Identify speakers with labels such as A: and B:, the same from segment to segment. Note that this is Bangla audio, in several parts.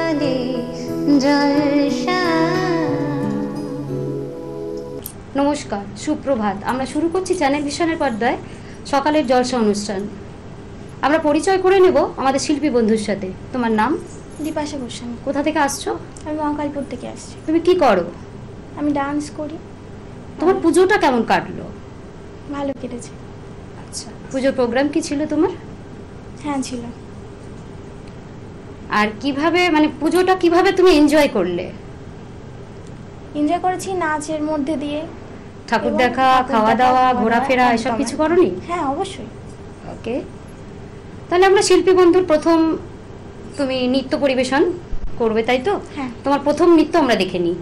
A: চলে জলসা। নমস্কার, সুপ্রভাত। আমরা শুরু করছি চ্যানেল ভিশনের পর্দায় সকালের জলসা অনুষ্ঠান। আমরা পরিচয় করে নেব আমাদের শিল্পী বন্ধুর সাথে। তোমার নাম?
B: দীপাশা গোস্বামী।
A: কোথা থেকে আসছো?
B: আমি মহাকালপুর থেকে আসছি।
A: তুমি কি করো?
B: আমি ডান্স করি।
A: তোমার পুজোটা কেমন কাটলো?
B: ভালো কেটেছে।
A: আচ্ছা, পুজোর প্রোগ্রাম কি ছিল তোমার?
B: হ্যাঁ ছিল।
A: আর কিভাবে, মানে পুজোটা কিভাবে তুমি এনজয় করলে?
B: এনজয় করেছি নাচের মধ্যে দিয়ে।
A: ঠাকুর দেখা, খাওয়া দাওয়া, ঘোরাফেরা এসব কিছু করনি?
B: হ্যাঁ অবশ্যই।
A: ওকে, তাহলে আমরা শিল্পী বন্ধুর প্রথম তুমি নৃত্য পরিবেশন করবে, তাই তো?
B: হ্যাঁ।
A: তোমার প্রথম নৃত্য আমরা দেখে নিই।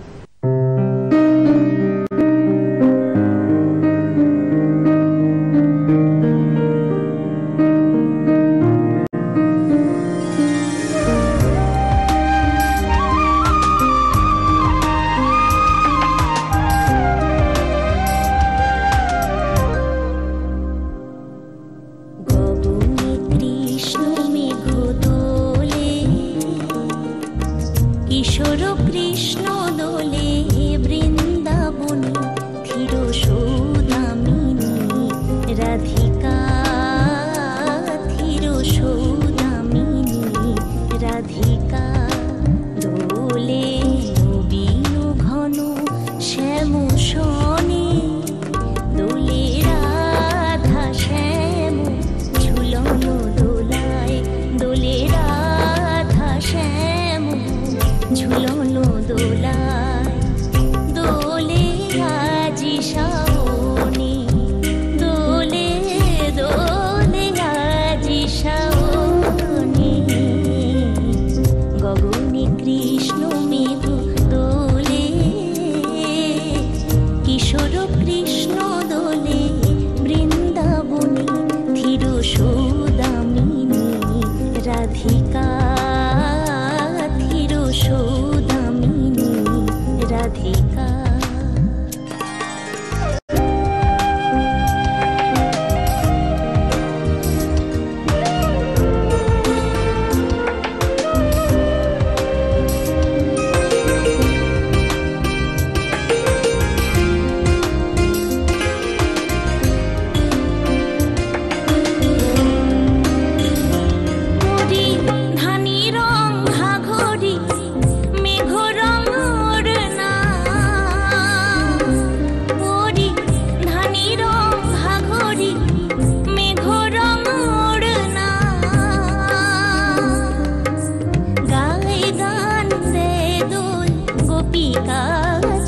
C: কিশোর কৃষ্ণ দোলে বৃন্দাবনে ধীর সৌদামিনী রাধিকা, ধীর সৌদামিনী রাধিকা। দোলে নবীন ঘন শ্যাম শনে, দোলে রাধা শ্যাম ঝুলন দোলায়, দোলে রাধা শ্যাম ঝুলন দোলায়। দোলে আজি শাওনে, দোলে দোলে আজি শাওনে। গগনে কৃষ্ণ মেঘ দোলে, কিশোর কৃষ্ণ দোলে বৃন্দাবনে ধীর সৌদামিনী রাধিকা, ধীর সৌদামিনী রাধিকা।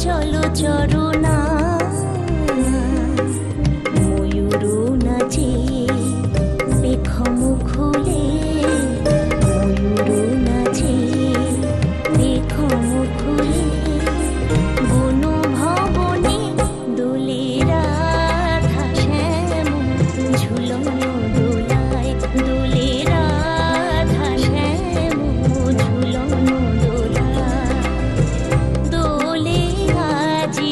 C: চলো চরণা ময়ূর নাচে পেখম খুলে, ময়ূর নাচে পেখম খুলে। বন ভবনে দোলে রাধা শ্যাম ঝুলন দোলায়, দোলে রাধা শ্যাম ঝুলন দোলায়। দোলে আজি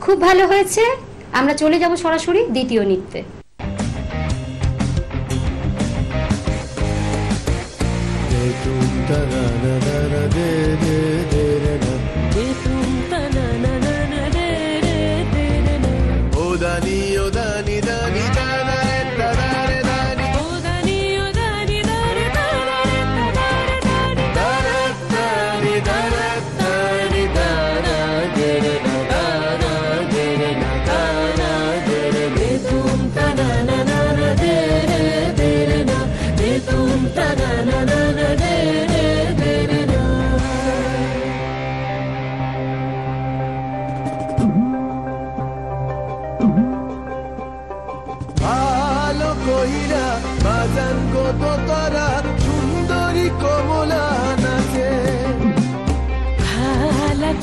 A: খুব ভালো হয়েছে। আমরা চলে যাব সরাসরি দ্বিতীয় নৃত্যে।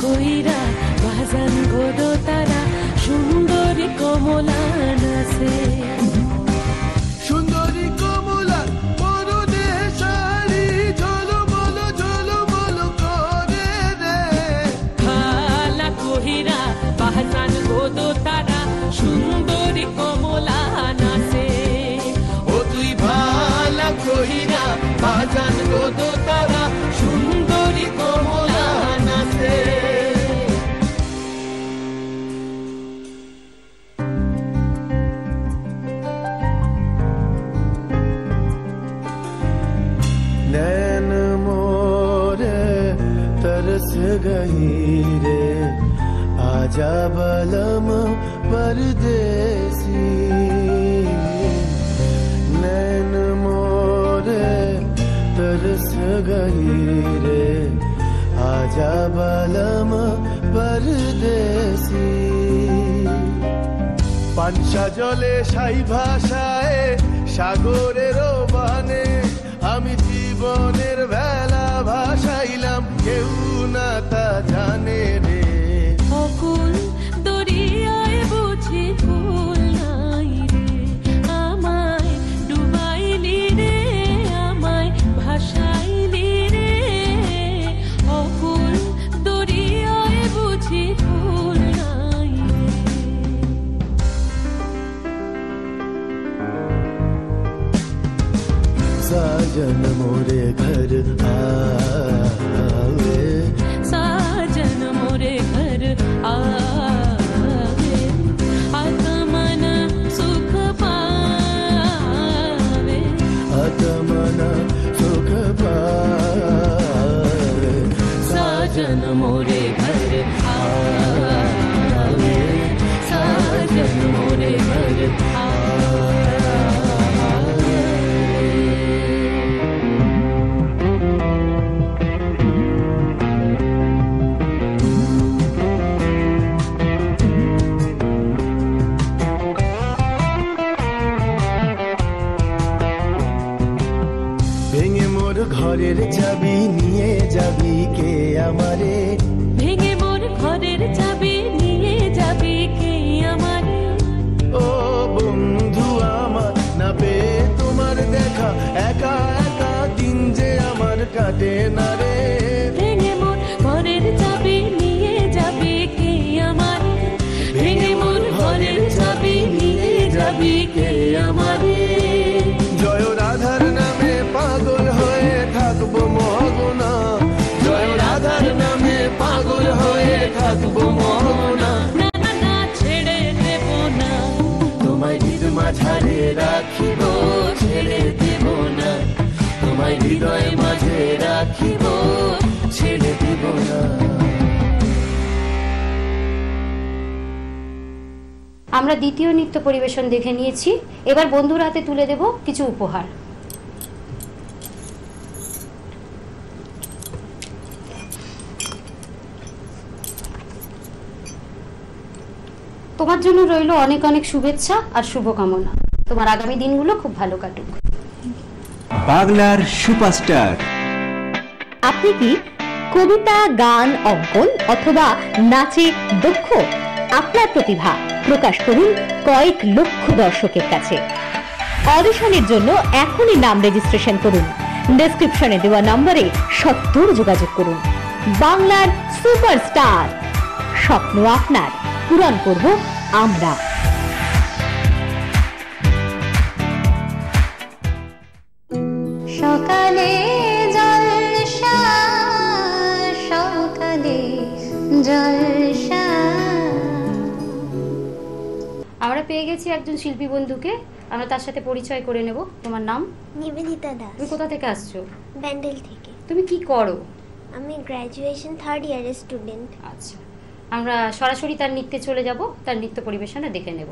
D: কইরা বাজান গোদো তারা সুন্দরী কমলা নাচে সুন্দরী কমলা পরনে শাড়ি ঝলমল ঝলমল করে রে খালা কইরা বাজান গোদো তারা সুন্দরী কমলা নাচে ও তুই ভালা কইরা বাজান গোদো তারা সুন্দরী কমলা নাচে नैन मोरे तरस गई रे आजा बलम परदेसी नैन मोरे तरस गई रे आजा बलम परदेसी पांचा जले साई भाषाए सागरेर बाने আমি জীবনের বেলা ভাসাইলাম কেউ না তা জানে রে অকুল দরিয়ায় বুঝি ফুল নাই রে আমায় ডুবাইলি রে আমায় ভাসাইলি রে অকুল দরিয়ায় বুঝি ফুল নাই রে साजन मोरे घर आवे साजन मोरे घर आवे आत्मन सुख पावे आत्मन सुख पावे साजन मोरे घर आवे साजन मोरे घर आवे ঘরের চাবি নিয়ে যাবি কে আমারে ভেঙে মোর ঘরের চাবি নিয়ে যাবি কে আমারে ও বন্ধু আমার না পেয়ে তোমার দেখা একা একা দিন যে আমার কাটে না রে ভেঙে মোর ঘরের চাবি নিয়ে যাবি কে আমারে ভেঙে মোর ঘরের চাবি নিয়ে যাবি কে আমারে জয় রাধার নামে পাগল হয়ে থাকবো মোহনা জয় রাধার নামে পাগল হয়ে থাকবো মোহনা না না না ছেড়ে দেব না তোমায় হৃদ মাঝারে রাখিব ছেড়ে দেব না তোমায় হৃদয় মাঝে রাখিব ছেড়ে দেব না
A: আমরা দ্বিতীয় নৃত্য পরিবেশন দেখে নিয়েছি। এবার বন্ধুর হাতে তুলে দেব কিছু উপহার। তোমার জন্য রইল অনেক অনেক শুভেচ্ছা আর শুভকামনা। তোমার আগামী দিনগুলো খুব ভালো কাটুক।
E: বাংলার সুপারস্টার।
F: আপনি কি কবিতা, গান, অঙ্কন অথবা নাচে দক্ষ? আপনার প্রতিভা প্রকাশ করুন কয়েক লক্ষ দর্শকের কাছে। অডিশনের জন্য এখনই নাম রেজিস্ট্রেশন করুন। ডেসক্রিপশনে দেওয়া নম্বরে সত্বর যোগাযোগ করুন। বাংলার সুপারস্টার, স্বপ্ন আপনার। পূরণ করব আমরা।
A: সকালে জলসা, সকালে জলসা। আমরা পেয়ে গেছি একজন শিল্পী বন্ধুকে, আমরা তার সাথে পরিচয় করে নেব। তোমার নাম?
G: নিবেদিতা দাস।
A: তুমি কোথা থেকে আসছো?
G: ব্যান্ডেল থেকে।
A: তুমি কি করো?
G: আমি গ্র্যাজুয়েশন 3rd ইয়ারের স্টুডেন্ট।
A: আচ্ছা, আমরা সরাসরি তার নৃত্যে চলে যাব, তার নৃত্য পরিবেশনা দেখে নেব।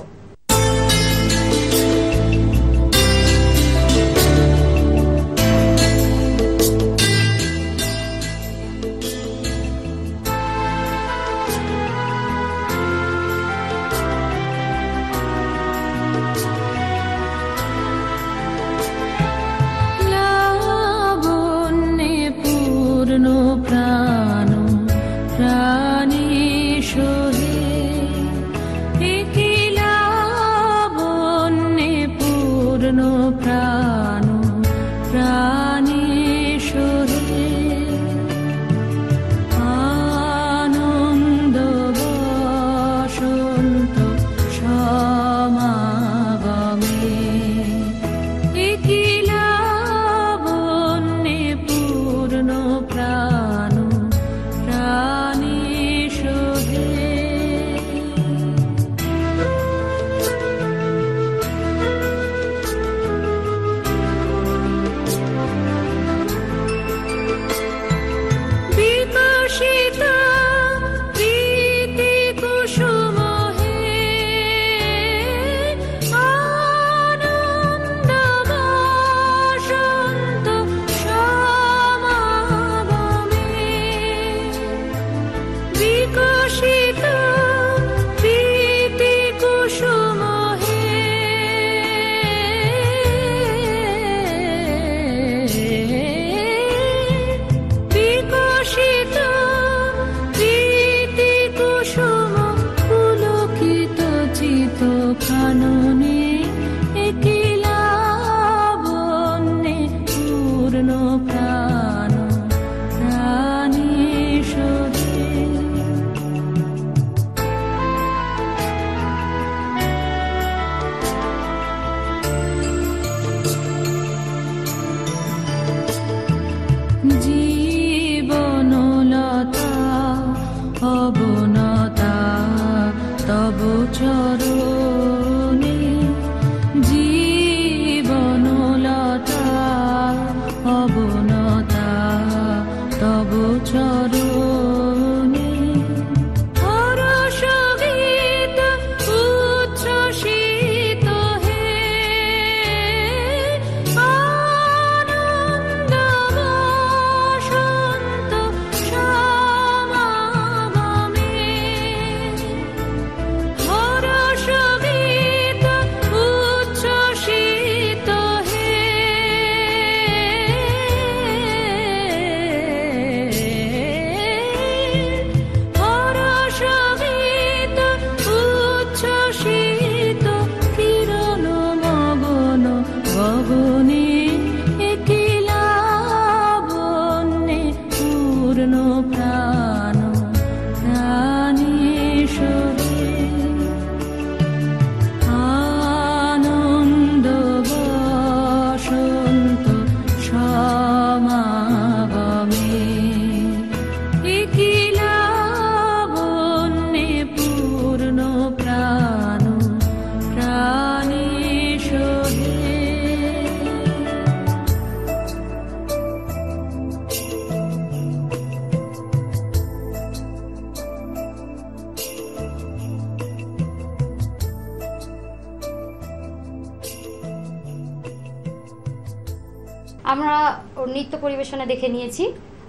A: আমরা ওর নৃত্য পরিবেশনা দেখে নিয়েছি।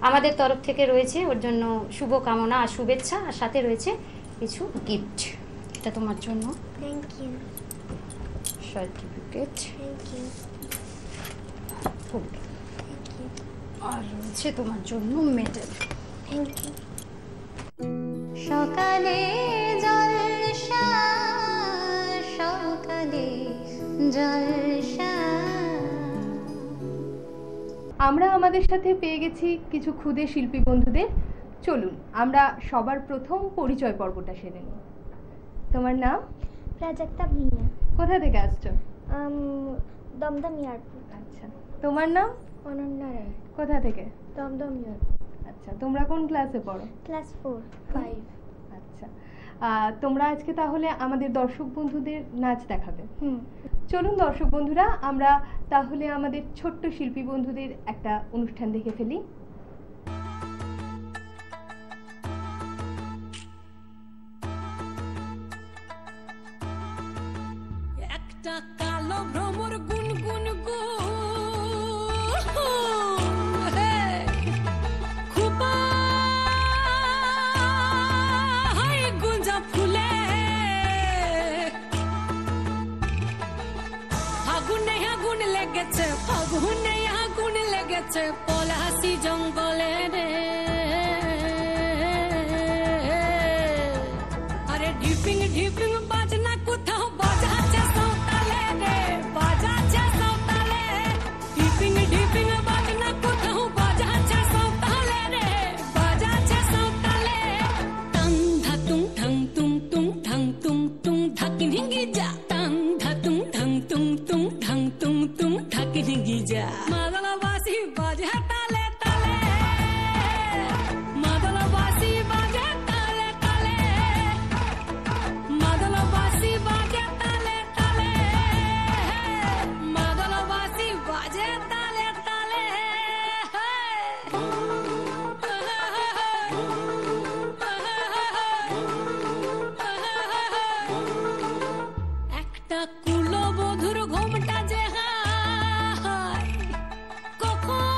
A: আমাদের তরফ থেকে রয়েছে ওর জন্য শুভ কামনা আর শুভেচ্ছা, আর সাথে রয়েছে কিছু গিফট। এটা তোমার জন্য
G: thank you.
A: Certificate,
G: thank you.
A: আর রয়েছে তোমার জন্য মেডেল।
G: Thank you.
A: সকালে জলসা, সকালে জলসা।
H: আমরা আমাদের সাথে পেয়ে গেছি কিছু ক্ষুদে শিল্পী বন্ধুদের। চলুন আমরা সবার প্রথম পরিচয় পর্বটা সেরে নিই। তোমার নাম?
B: প্রাজক্তা ভূঁইয়া।
H: কোথা থেকে আসছো?
B: দমদম এয়ারপোর্ট।
H: আচ্ছা, তোমার নাম?
B: অনন্যা রায়।
H: কোথা থেকে?
B: দমদম এয়ারপোর্ট।
H: আচ্ছা, তোমরা কোন ক্লাসে পড়ো?
B: ক্লাস 4 5।
H: আচ্ছা, তোমরা আজকে তাহলে আমাদের দর্শক বন্ধুদের নাচ দেখাবে। চলুন দর্শক বন্ধুরা, আমরা তাহলে আমাদের ছোট্ট শিল্পী বন্ধুদের একটা অনুষ্ঠান দেখে ফেলি।
I: একটা কালো ভ্রমর গুনগুন গো খুবা গুঞ্জা ফুলে আগুন লেগেছে, ফাগুনে আগুন লেগেছে পলাশি জঙ্গলে রে। আরে ঢিপিং ঢিপিং বাজনা কোথাও বাজাচ্ছে সাঁওতালে রে, বাজাচ্ছে সাঁওতালে। ঢিপিং ঢিপিং বাজনা কোথাও বাজাচ্ছে সাঁওতালে রে, বাজাচ্ছে সাঁওতালে। টাং ধাতুং ঠাং তুং তুং ঠাং তুং তুং ধাকিন হিঙ্গি যা, টাং ধাতুং ঠাং তুং তুং ঠাং তুং তুং ধাকিন হিঙ্গি যা। মাদলবাসী বাজে তালে তালে, মাদলবাসী বাজে তালে তালে, মাদলবাসী বাজে তালে তালে, মাদলবাসী বাজে তালে তালে। একটা কুলবধূর ঘোমটা যে হায় কখন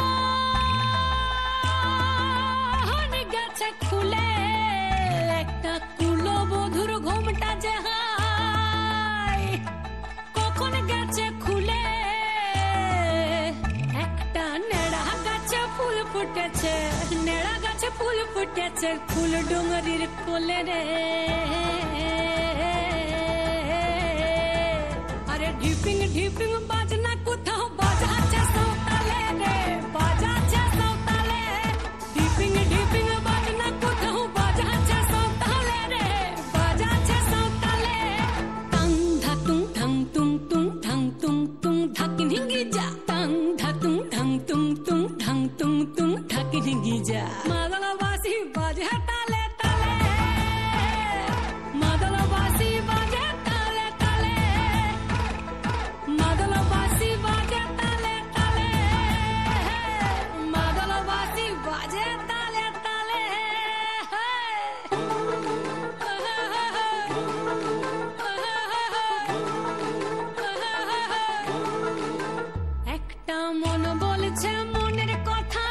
I: গেছে খুলে, একটা কুলবধূর ঘোমটা যে হায় কখন গেছে খুলে। একটা নেড়া গাছে ফুল ফুটেছে, নেড়া গাছে ফুল ফুটেছে ফুল ডুঙরির কোলে রে। আরে ঢিপিং ঢিপিং বাজনা কোথাও বাজাচ্ছে সাঁওতালে রে, বাজাচ্ছে সাঁওতালে। ঢিপিং ঢিপিং বাজনা কোথাও বাজাচ্ছে সাঁওতালে রে, বাজাচ্ছে সাঁওতালে। টাং ধাতুং ঠাং তুং তুং ঠাং তুং তুং ধাকিন হিঙ্গি যা, টাং ধাতুং ঠাং তুং তুং ঠাং তুং তুং ধাকিন হিঙ্গি যা। মাদলবাসী বাজে তালে তালে, মাদলবাসী বাজে তালে তালে, মাদলবাসী বাজে তালে তালে, মাদলবাসী বাজে তালে তালে। একটা মন বলছে মনের কথা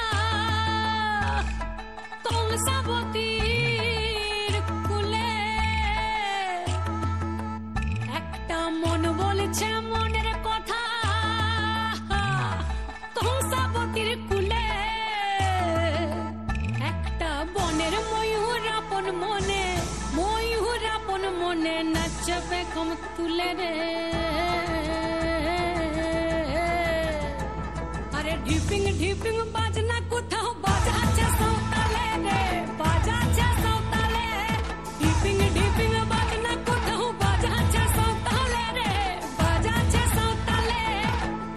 I: কংসাবতীর কুলে, একটা মন বলছে মনের কথা কংসাবতীর কুলে। একটা বনের ময়ূর আপন মনে, ময়ূর আপন মনে নাচবে কম তুলে রে। আরে ঢিপিং ঢিপিং বাজনা কোথাও বাজাচ্ছে সাঁওতালে রে, বাজাচ্ছে সাঁওতালে। ঢিপিং ঢিপিং বাজনা কোথাও বাজাচ্ছে সাঁওতালে রে, বাজাচ্ছে সাঁওতালে।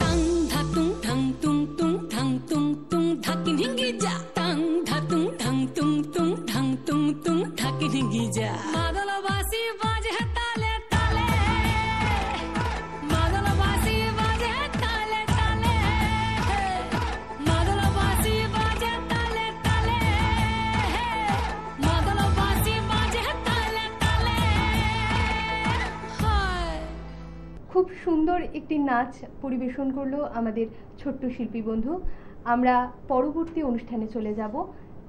I: টাং ধাতুং ঠাং তুং তুং ঠাং তুং তুং ধাকিন হিঙ্গি যা, টাং ধাতুং ঠাং তুং তুং ঠাং তুং তুং ধাকিন হিঙ্গি যা। মাদলবাসী বাজে তালে তালে, মাদলবাসী বাজে তালে তালে, মাদলবাসী বাজে তালে তালে, মাদলবাসী বাজে তালে তালে। হায়
H: খুব সুন্দর একটি নাচ পরিবেশন করলো আমাদের ছোট্ট শিল্পী বন্ধু। আমরা পরবর্তী অনুষ্ঠানে চলে যাব,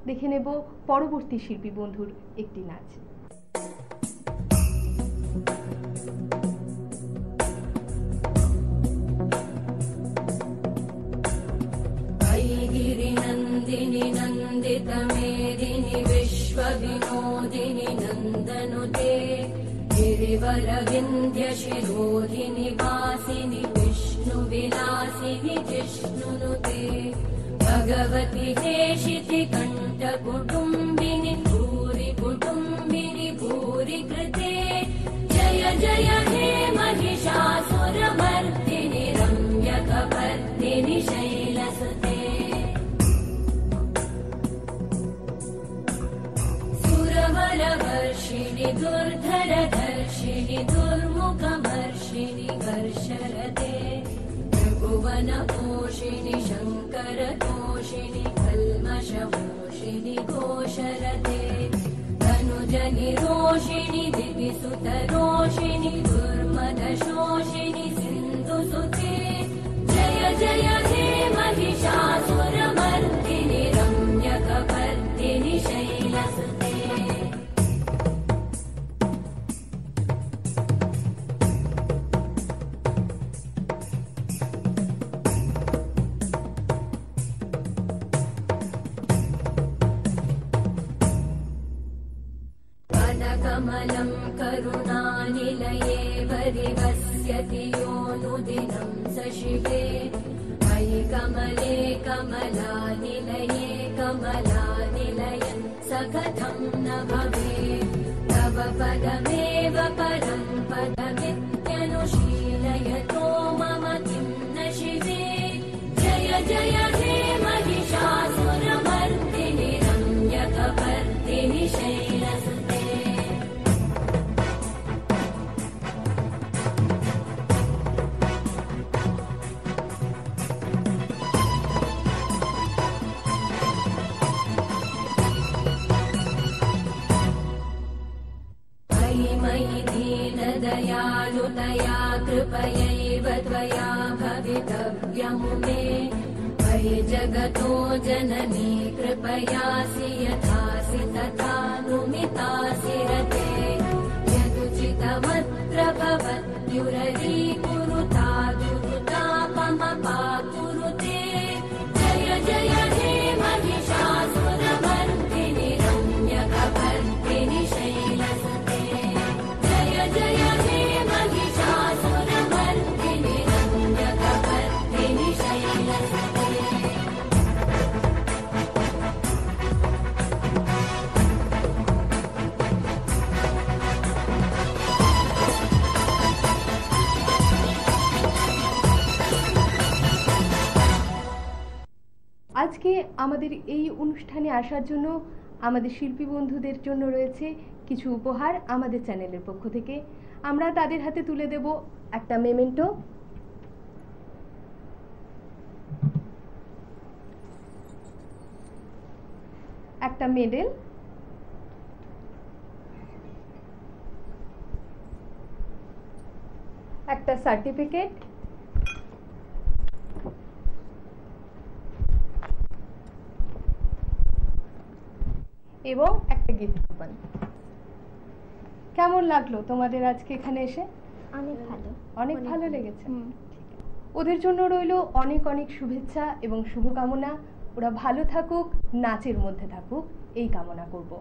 H: দেখে নেব পরবর্তী শিল্পী বন্ধুর একটি নাচ।
I: गिरिनन्दिनि नन्दितमेदिनि विश्वविनोदिनि नन्दनुते, गिरिवरविन्ध्यशिरोधिनि वासिनि विष्णुविलासिनि जिष्णुनुते। भगवति हेशिति कण्ठकुटुम्बिनि भूरि कुटुम्बिनि भूरि कृते, जय हे महिषासुरमर्दिनि रम्यकपर्दिनि शैलसुते सुरवरवर्षिणि दुर्धरधर्षिणि दुर्मुखमर्षिणि वर्षरते त्रिभुवनपोषिणि शङ्करतोषिणि कल्मषमोषिणि घोषरते धनुजनिरोषिणि दिविसुतरोषिणि दुर्मदशोषिणि सिन्धुसुते जय जय हे महिषासुरमर्दिनि रम्यकपर्दिनि शैलसुते कमलं करुणानिलये परिवस्यति योऽनुदिनं सशिवे मयि कमले कमलानिलये कमलानिलयन् स कथं न भवेत् तव पदमेव परं पदमित्यनुशीलयतो मम किं न शिवे जय जय हे महिषासुरमर्दिनि रम्यकपर्दिनि शैलसुते मयि दीनदयालुतया कृपयैव त्वया भवितव्यमु मे मयि जगतो जननी कृपयासि यथासि तथानुमितासि रते यदुचितमत्र भवत्युररीकुरुता दुरुतापमपाकुरुते जय जय हे महिषासुरमर्दिनि रम्यकपर्दिनि शैलसुते जय जय हे महिषासुरमर्दिनि रम्यकपर्दिनि शैलसुते
H: আজকে আমাদের এই অনুষ্ঠানে আসার জন্য আমাদের শিল্পী বন্ধুদের জন্য রয়েছে কিছু উপহার আমাদের চ্যানেলের পক্ষ থেকে। আমরা তাদের হাতে তুলে দেব একটা মেমেন্টো, একটা মেডেল, একটা সার্টিফিকেট এবং একটা গিফট কুপন। কেমন লাগলো তোমাদের আজকে এখানে এসে?
B: অনেক ভালো।
H: অনেক ভালো লেগেছে। ওদের জন্য রইল অনেক অনেক শুভেচ্ছা এবং শুভকামনা। ওরা ভালো থাকুক, নাচের মধ্যে থাকুক, এই কামনা করব।